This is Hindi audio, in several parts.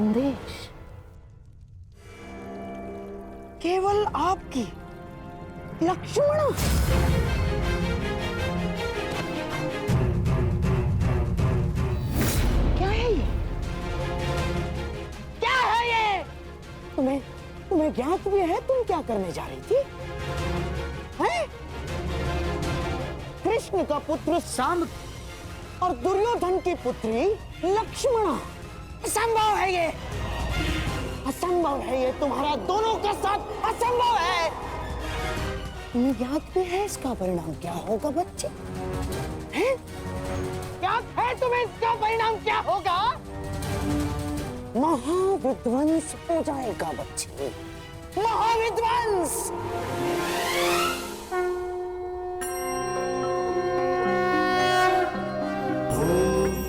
संदेश केवल आपकी लक्ष्मण। क्या है ये? क्या है ये? तुम्हें ज्ञात भी है तुम क्या करने जा रही थी? हैं? कृष्ण का पुत्र सांब और दुर्योधन की पुत्री लक्ष्मणा। असंभव है ये, असंभव है ये, तुम्हारा दोनों का साथ असंभव है। तुम्हें याद भी है इसका परिणाम क्या होगा बच्चे? हैं? याद है तुम्हें इसका परिणाम क्या होगा? महाविध्वंस हो जाएगा बच्चे, महाविध्वंस।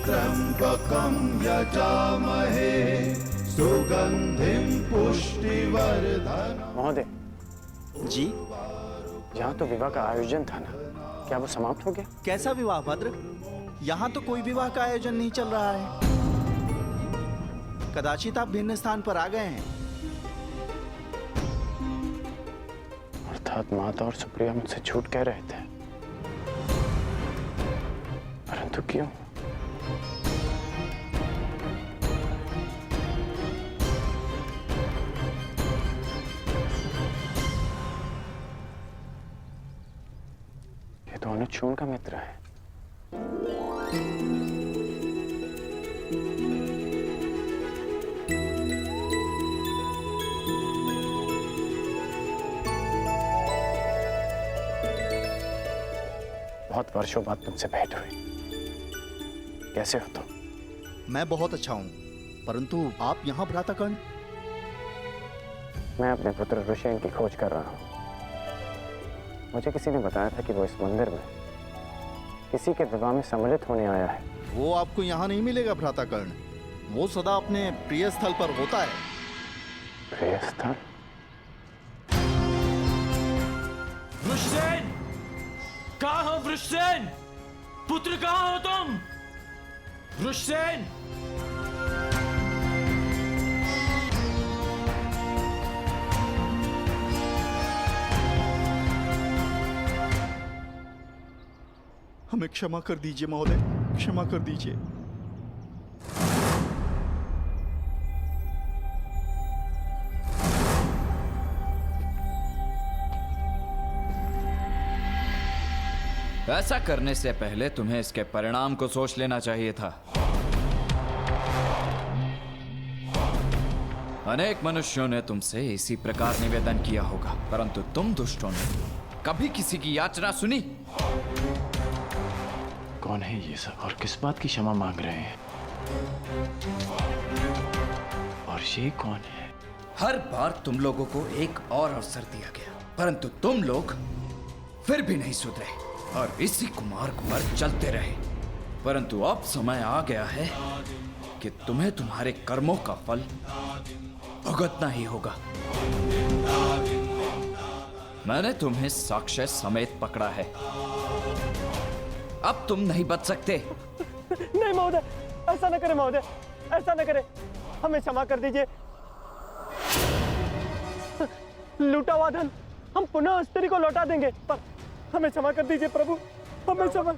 त्र्यंबकं यजामहे सुगंधिं पुष्टिवर्धनम्। महोदय जी, यहाँ तो विवाह का आयोजन था ना, क्या वो समाप्त हो गया? कैसा विवाह भद्र? यहाँ तो कोई विवाह का आयोजन नहीं चल रहा है। कदाचित आप भिन्न स्थान पर आ गए हैं। अर्थात माता और सुप्रिया मुझसे झूठ कह रहे थे, परंतु क्यों? ये तो अनुच्छूण का मित्र है। बहुत वर्षों बाद तुमसे भेंट हुई। कैसे हो तुम? मैं बहुत अच्छा हूँ, परंतु आप यहाँ भ्राताकर्ण? मैं अपने पुत्र ऋषेन की खोज कर रहा हूँ। मुझे किसी ने बताया था कि वो इस मंदिर में किसी के विवाह में सम्मिलित होने आया है। वो आपको यहाँ नहीं मिलेगा भ्राताकर्ण, वो सदा अपने प्रिय स्थल पर होता है। प्रिय स्थल? वृषसेन, कहाँ हो वृषसेन? पुत्र कहाँ हो तुम? वृषसेन! हमें क्षमा कर दीजिए महोदय, क्षमा कर दीजिए। ऐसा करने से पहले तुम्हें इसके परिणाम को सोच लेना चाहिए था। अनेक मनुष्यों ने तुमसे इसी प्रकार निवेदन किया होगा, परंतु तुम दुष्टों ने कभी किसी की याचना सुनी? कौन है ये सब और किस बात की क्षमा मांग रहे हैं? और ये कौन है? हर बार तुम लोगों को एक और अवसर दिया गया, परंतु तुम लोग फिर भी नहीं सुधरे और इसी कुमार्ग पर चलते रहे। परंतु अब समय आ गया है कि तुम्हें तुम्हारे कर्मों का फल भुगतना ही होगा। मैंने तुम्हें साक्ष्य समेत पकड़ा है, अब तुम नहीं बच सकते। नहीं महोदय, ऐसा न करें महोदय, ऐसा न करें, हमें क्षमा कर दीजिए। लूटा हुआ धन हम पुनः स्त्री को लौटा देंगे, पर हमें क्षमा कर दीजिए प्रभु, हमें क्षमा।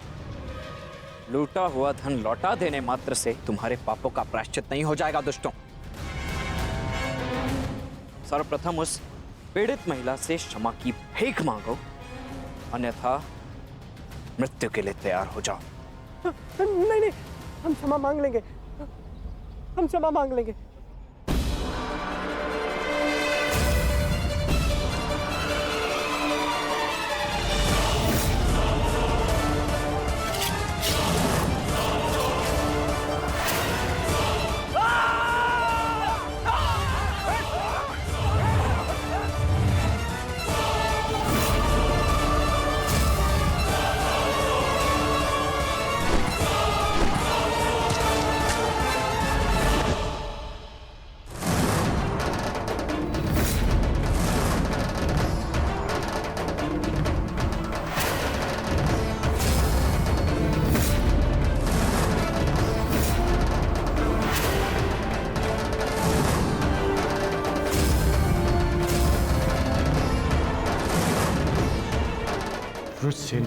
लूटा हुआ धन लौटा देने मात्र से तुम्हारे पापों का प्रायश्चित नहीं हो जाएगा दुष्टों। सर्वप्रथम उस पीड़ित महिला से क्षमा की भीख मांगो, अन्यथा मृत्यु के लिए तैयार हो जाओ। नहीं नहीं, हम क्षमा मांग लेंगे, हम क्षमा मांग लेंगे। वृषसेन।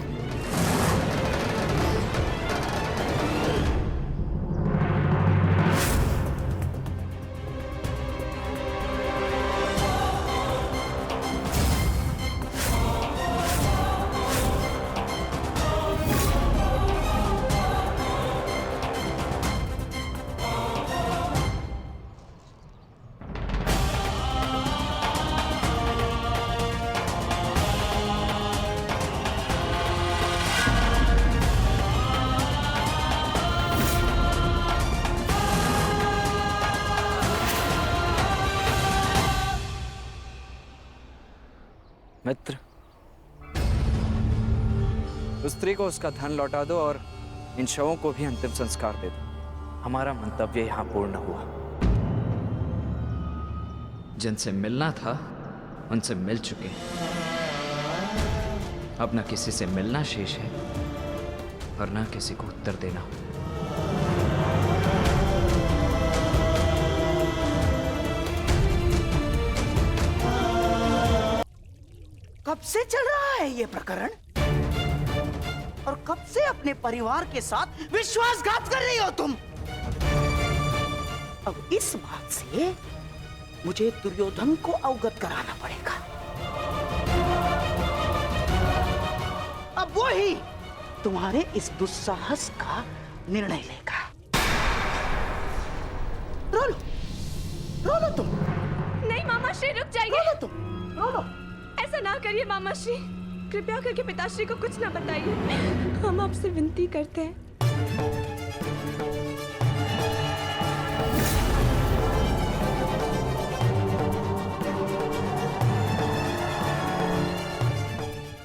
मित्र, उस स्त्री को उसका धन लौटा दो और इन शवों को भी अंतिम संस्कार दे दो। हमारा मंतव्य यहां पूर्ण हुआ। जिनसे मिलना था उनसे मिल चुके। अब न किसी से मिलना शेष है और न किसी को उत्तर देना। कब से चल रहा है ये प्रकरण? और कब से अपने परिवार के साथ विश्वासघात कर रही हो तुम? अब इस बात से मुझे दुर्योधन को अवगत कराना पड़ेगा। अब वो ही तुम्हारे इस दुस्साहस का निर्णय लेगा। रो लो तुम। नहीं मामा श्री, रुक जाइए। रो लो तुम, रो लो। ऐसा ना करिए मामा श्री, कृपया करके पिताश्री को कुछ ना बताइए। हम आपसे विनती करते हैं।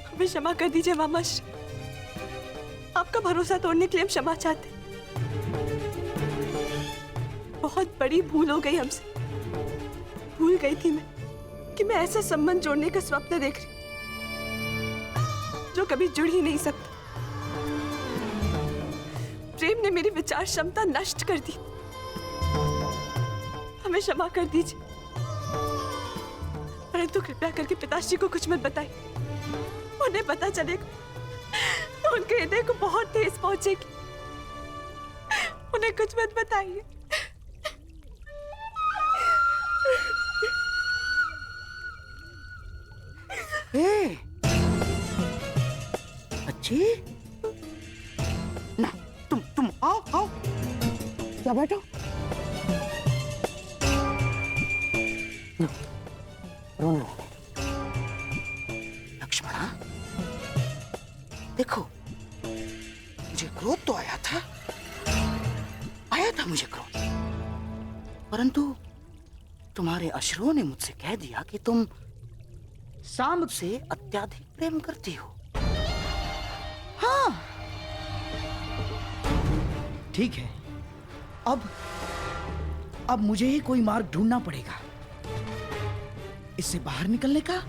हमें क्षमा कर दीजिए मामा श्री। आपका भरोसा तोड़ने के लिए हम क्षमा चाहते हैं। बहुत बड़ी भूल हो गई हमसे। भूल गई थी मैं कि मैं ऐसा संबंध जोड़ने का स्वप्न देख रही जो कभी जुड़ ही नहीं सकता। प्रेम ने मेरी विचार क्षमता नष्ट कर दी। हमें क्षमा कर दीजिए, परंतु कृपया करके पिताश्री को कुछ मत बताइए। उन्हें पता चलेगा तो उनके हृदय को बहुत ठेस पहुंचेगी। उन्हें कुछ मत बताइए। अच्छी ना, तुम आओ। क्या बैठो? रोना। लक्ष्मणा, देखो, मुझे क्रोध तो आया था मुझे क्रोध, परंतु तुम्हारे अश्रुओं ने मुझसे कह दिया कि तुम सांब से अत्याधिक प्रेम करती हो। हाँ, ठीक है। अब मुझे ही कोई मार्ग ढूंढना पड़ेगा इससे बाहर निकलने का।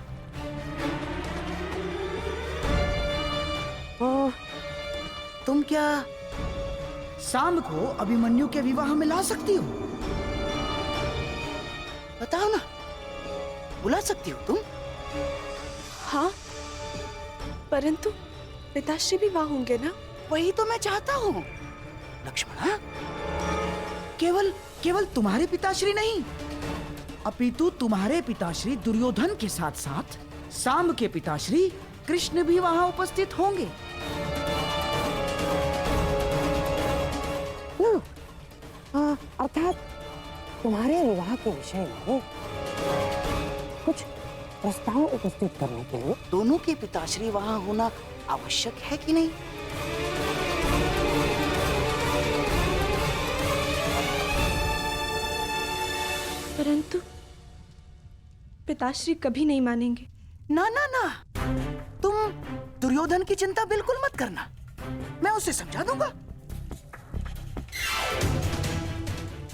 तुम क्या सांब को अभिमन्यु के विवाह में ला सकती हो? बताओ ना, बुला सकती हो तुम? हाँ, परंतु पिताश्री भी वहां होंगे ना? वही तो मैं चाहता हूँ लक्ष्मणा। केवल तुम्हारे पिताश्री नहीं, अपितु तुम्हारे पिताश्री दुर्योधन के साथ साथ सांब के पिताश्री कृष्ण भी वहां उपस्थित होंगे। अर्थात तुम्हारे विवाह के विषय में कुछ प्रस्ताव उपस्थित करने के लिए दोनों के पिताश्री वहां होना आवश्यक है कि नहीं? परंतु पिताश्री कभी नहीं मानेंगे। ना ना ना, तुम दुर्योधन की चिंता बिल्कुल मत करना, मैं उसे समझा दूंगा।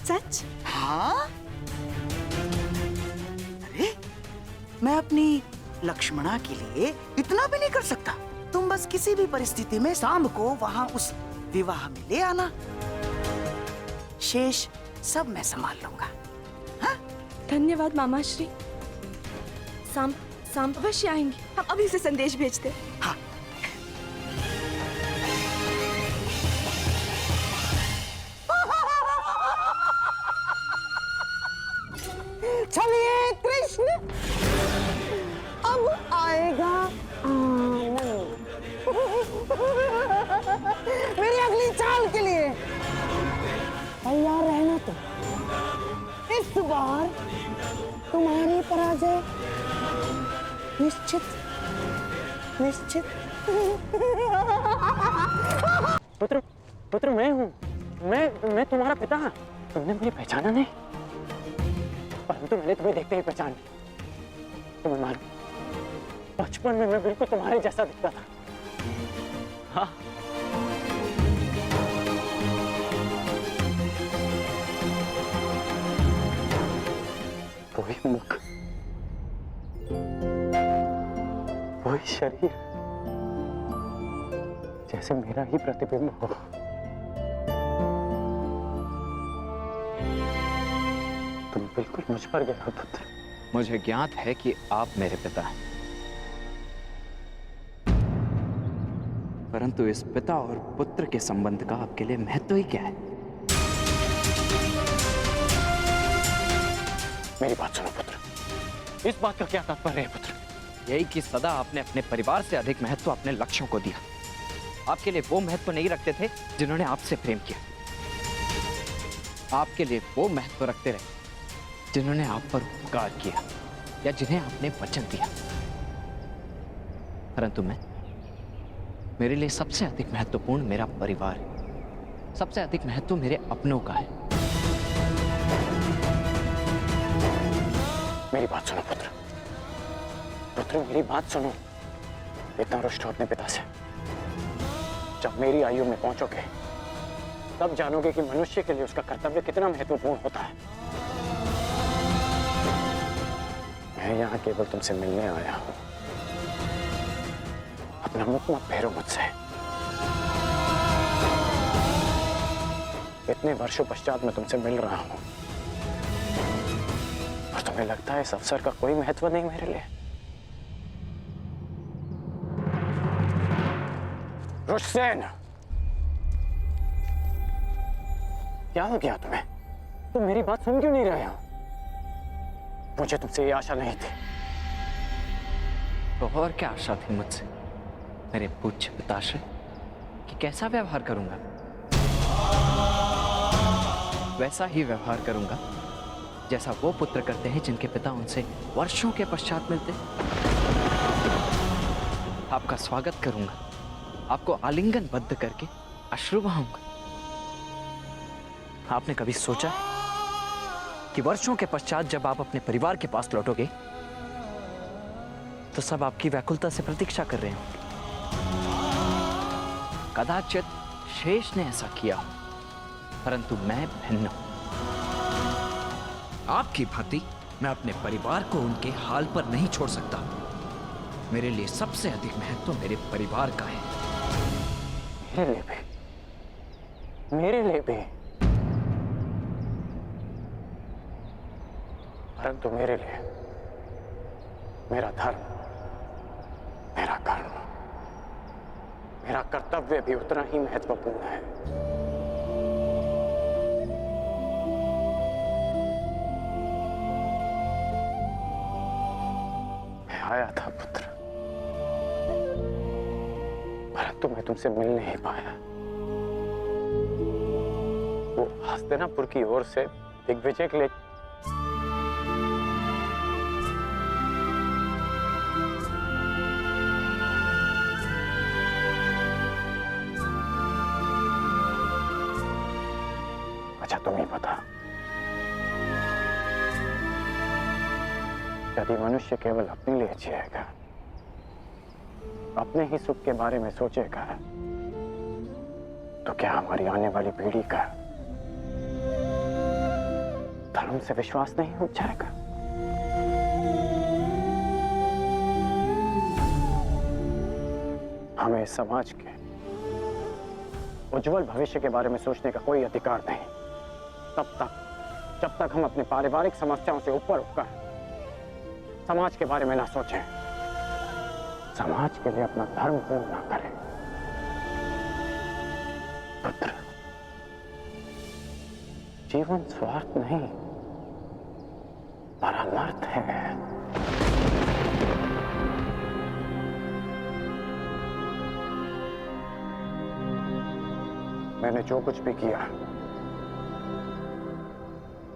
सच? हाँ, अरे मैं अपनी लक्ष्मणा के लिए इतना भी नहीं कर सकता। तुम बस किसी भी परिस्थिति में सांब को वहां उस विवाह में ले आना, शेष सब मैं संभाल लूंगा। हाँ? धन्यवाद मामा श्री। सांब अवश्य आएंगे। हम अभी से संदेश भेजते। हाँ, इस बार तुम्हारी पराजय निश्चित निश्चित। पुत्र, पुत्र मैं हूँ, मैं तुम्हारा पिता। तुमने मुझे पहचाना नहीं, परंतु मैंने तुम्हें देखते ही पहचान लिया। तुम्हें मालूम, बचपन में मैं बिल्कुल तुम्हारे जैसा दिखता था। हाँ, वही मुख, वही शरीर, जैसे मेरा ही प्रतिबिंब हो। तुम बिल्कुल मुझ पर गए हो पुत्र। मुझे ज्ञात है कि आप मेरे पिता हैं, परंतु इस पिता और पुत्र के संबंध का आपके लिए महत्व ही क्या है? मेरी बात सुनो पुत्र, इस बात का क्या तात्पर्य है पुत्र? यही कि सदा आपने अपने परिवार से अधिक महत्व अपने लक्ष्यों को दिया। आपके लिए वो महत्व नहीं रखते थे जिन्होंने आपसे प्रेम किया। आपके लिए वो महत्व रखते रहे जिन्होंने आप पर उपकार किया या जिन्हें आपने वचन दिया। परंतु मेरे लिए सबसे अधिक महत्वपूर्ण मेरा परिवार है। सबसे अधिक महत्व मेरे अपनों का है। मेरी बात सुनो पुत्र, पुत्र मेरी बात सुनो। इतना रुष्ट हो अपने पिता से। जब मेरी आयु में पहुंचोगे तब जानोगे कि मनुष्य के लिए उसका कर्तव्य कितना महत्वपूर्ण होता है। मैं यहाँ केवल तुमसे मिलने आया हूं। अपना मुख मत फेरो मुझसे। इतने वर्षों पश्चात मैं तुमसे मिल रहा हूं और तुम्हें लगता है इस अवसर का कोई महत्व नहीं मेरे लिए? रुष्टसेन, क्या हो गया तुम्हें? तुम मेरी बात सुन क्यों नहीं रहे हो? मुझे तुमसे ये आशा नहीं थी। तो और क्या आशा थी मुझसे मेरे पूज्य पिताश्री कि कैसा व्यवहार करूंगा? वैसा ही व्यवहार करूंगा जैसा वो पुत्र करते हैं जिनके पिता उनसे वर्षों के पश्चात मिलते। आपका स्वागत करूंगा, आपको आलिंगनबद्ध करके अश्रु बहाऊंगा। आपने कभी सोचा है कि वर्षों के पश्चात जब आप अपने परिवार के पास लौटोगे तो सब आपकी व्याकुलता से प्रतीक्षा कर रहे होंगे? कदाचित शेष ने ऐसा किया हो, परंतु मैं भिन्न हूं। आपकी भांति मैं अपने परिवार को उनके हाल पर नहीं छोड़ सकता। मेरे लिए सबसे अधिक महत्व मेरे परिवार का है। मेरे लिए भी, मेरे लिए भी, परंतु मेरे लिए मेरा धर्म, मेरा कर्म, मेरा कर्तव्य भी उतना ही महत्वपूर्ण है। मैं आया था पुत्र, परंतु मैं तुमसे मिल नहीं पाया। वो हस्तिनापुर की ओर से दिग्विजय के लिए तुम्हें पता, यदि मनुष्य केवल अपने लिए जिएगा, अपने ही सुख के बारे में सोचेगा, तो क्या हमारी आने वाली पीढ़ी का धर्म से विश्वास नहीं उठ जाएगा? हमें समाज के उज्जवल भविष्य के बारे में सोचने का कोई अधिकार नहीं जब तक हम अपने पारिवारिक समस्याओं से ऊपर उठकर समाज के बारे में ना सोचें, समाज के लिए अपना धर्म पूर्ण ना करें। पुत्र, जीवन स्वार्थ नहीं, परमार्थ है। मैंने जो कुछ भी किया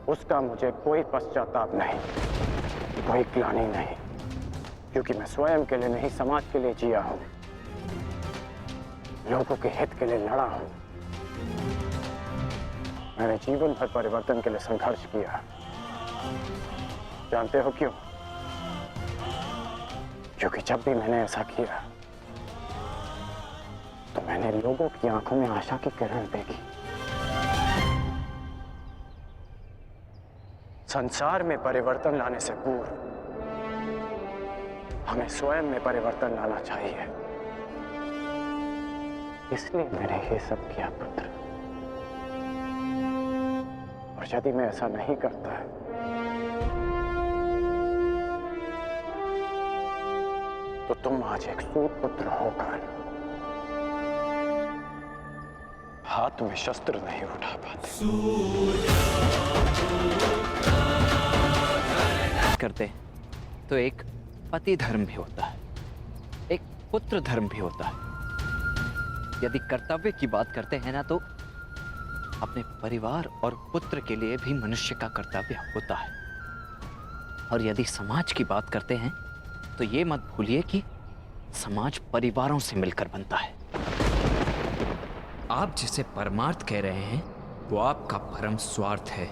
उसका मुझे कोई पश्चाताप नहीं, कोई ग्लानि नहीं, क्योंकि मैं स्वयं के लिए नहीं समाज के लिए जिया हूं, लोगों के हित के लिए लड़ा हूं। मैंने जीवन भर परिवर्तन के लिए संघर्ष किया। जानते हो क्यों? क्योंकि जब भी मैंने ऐसा किया तो मैंने लोगों की आंखों में आशा की किरण देखी। संसार में परिवर्तन लाने से पूर्व हमें स्वयं में परिवर्तन लाना चाहिए। इसलिए मैंने ये सब किया पुत्र। और यदि मैं ऐसा नहीं करता तो तुम आज एक सूत पुत्र होकर हाथ में शस्त्र नहीं उठा पाते। करते तो एक पति धर्म भी होता है, एक पुत्र धर्म भी होता है। यदि कर्तव्य की बात करते हैं ना, तो अपने परिवार और पुत्र के लिए भी मनुष्य का कर्तव्य होता है। और यदि समाज की बात करते हैं तो ये मत भूलिए कि समाज परिवारों से मिलकर बनता है। आप जिसे परमार्थ कह रहे हैं वो आपका परम स्वार्थ है,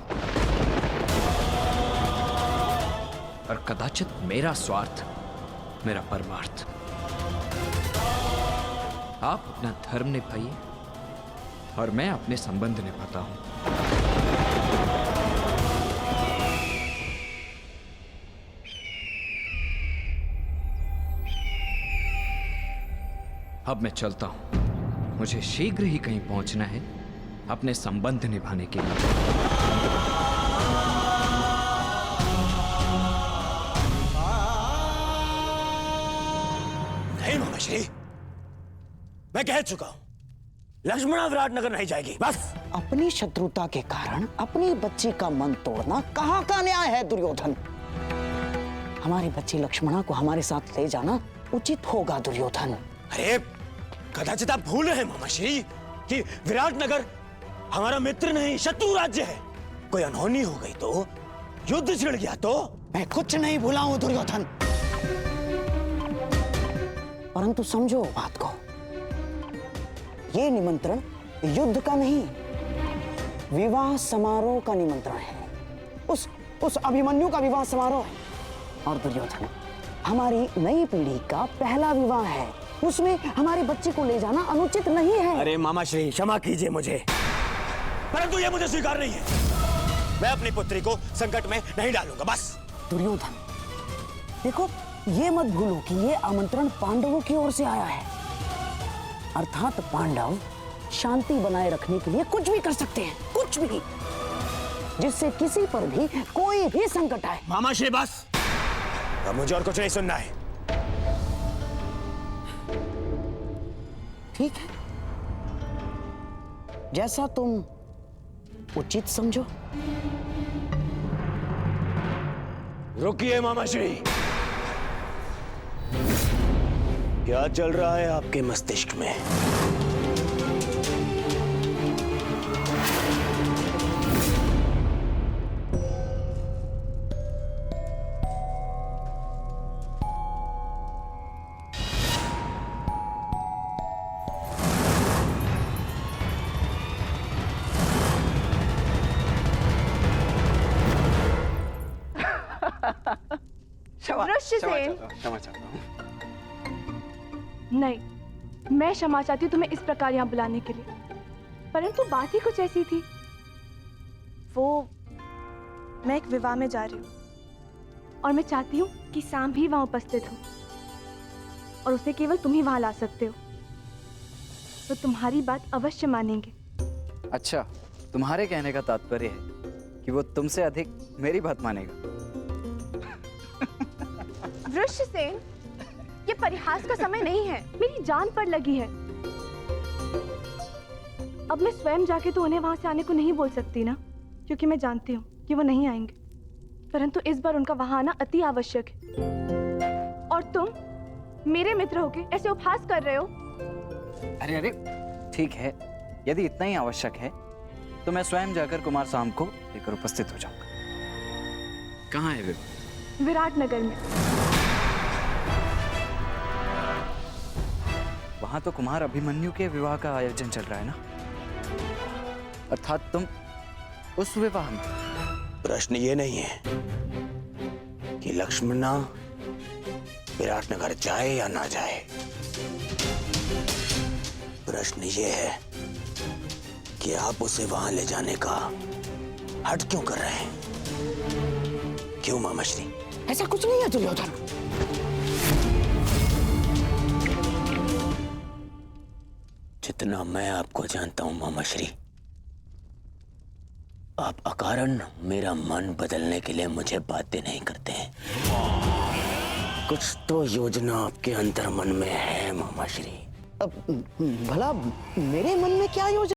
और कदाचित मेरा स्वार्थ मेरा परमार्थ। आप अपना धर्म निभाइए और मैं अपने संबंध निभाता हूं। अब मैं चलता हूं, मुझे शीघ्र ही कहीं पहुंचना है अपने संबंध निभाने के लिए। नहीं मामाश्री, मैं कह चुका हूं, लक्ष्मणा विराटनगर नहीं जाएगी। बस अपनी शत्रुता के कारण अपनी बच्ची का मन तोड़ना कहाँ का न्याय है दुर्योधन? हमारी बच्ची लक्ष्मणा को हमारे साथ ले जाना उचित होगा दुर्योधन। अरे कदाचित आप भूल रहे हैं मामाश्री कि विराटनगर हमारा मित्र नहीं शत्रु राज्य है। कोई अनहोनी हो गई तो, युद्ध छिड़ गया तो? मैं कुछ नहीं भूला हूं दुर्योधन, परंतु समझो बात को, ये निमंत्रण युद्ध का नहीं, विवाह समारोह का निमंत्रण है। उस अभिमन्यु का विवाह समारोह है। और दुर्योधन, हमारी नई पीढ़ी का पहला विवाह है, उसमें हमारी बच्ची को ले जाना अनुचित नहीं है। अरे मामाश्री, क्षमा कीजिए मुझे, परंतु ये मुझे स्वीकार नहीं है। मैं अपनी पुत्री को संकट में नहीं डालूंगा। बस दुर्योधन, देखो ये मत भूलो कि ये आमंत्रण पांडवों की ओर से आया है, अर्थात पांडव शांति बनाए रखने के लिए कुछ भी कर सकते हैं, कुछ भी, जिससे किसी पर भी कोई भी संकट आए। मामाश्री बस, अब मुझे और कुछ नहीं सुनना है। ठीक है, जैसा तुम उचित समझो। रुकिए मामाश्री, क्या चल रहा है आपके मस्तिष्क में? क्षमा चाहता हूं। नहीं, मैं क्षमा चाहती हूँ तुम्हें इस प्रकार यहाँ बुलाने के लिए, परंतु बात ही कुछ ऐसी थी। वो, मैं एक विवाह में जा रही हूँ और मैं चाहती हूँ कि शाम भी वहाँ उपस्थित हो, और उसे केवल तुम ही वहाँ ला सकते हो, तो तुम्हारी बात अवश्य मानेंगे। अच्छा, तुम्हारे कहने का तात्पर्य है कि वो तुमसे अधिक मेरी बात मानेगा। वृषसेन, ये परिहास का समय नहीं है, मेरी जान पर लगी है। अब मैं स्वयं जाके तो उन्हें वहां से आने को नहीं बोल सकती ना, क्योंकि मैं जानती हूँ कि वो नहीं आएंगे, परंतु इस बार उनका वहां आना अति आवश्यक है। और तुम मेरे मित्र होके ऐसे उपहास कर रहे हो। अरे अरे, ठीक है, यदि इतना ही आवश्यक है तो मैं स्वयं जाकर कुमार साम को लेकर उपस्थित हो जाऊंगा। कहाँ है विवाह? विराटनगर में। वहां तो कुमार अभिमन्यु के विवाह का आयोजन चल रहा है ना? अर्थात तुम उस विवाह में? प्रश्न ये नहीं है कि लक्ष्मणा विराटनगर जाए या ना जाए। प्रश्न ये है कि आप उसे वहां ले जाने का हट क्यों कर रहे हैं? क्यों मामा श्री? ऐसा कुछ नहीं है दुर्योधन। जितना मैं आपको जानता हूं मामा श्री, आप अकारण मेरा मन बदलने के लिए मुझे बाध्य नहीं करते हैं। कुछ तो योजना आपके अंतर मन में है मामा श्री। भला मेरे मन में क्या योजना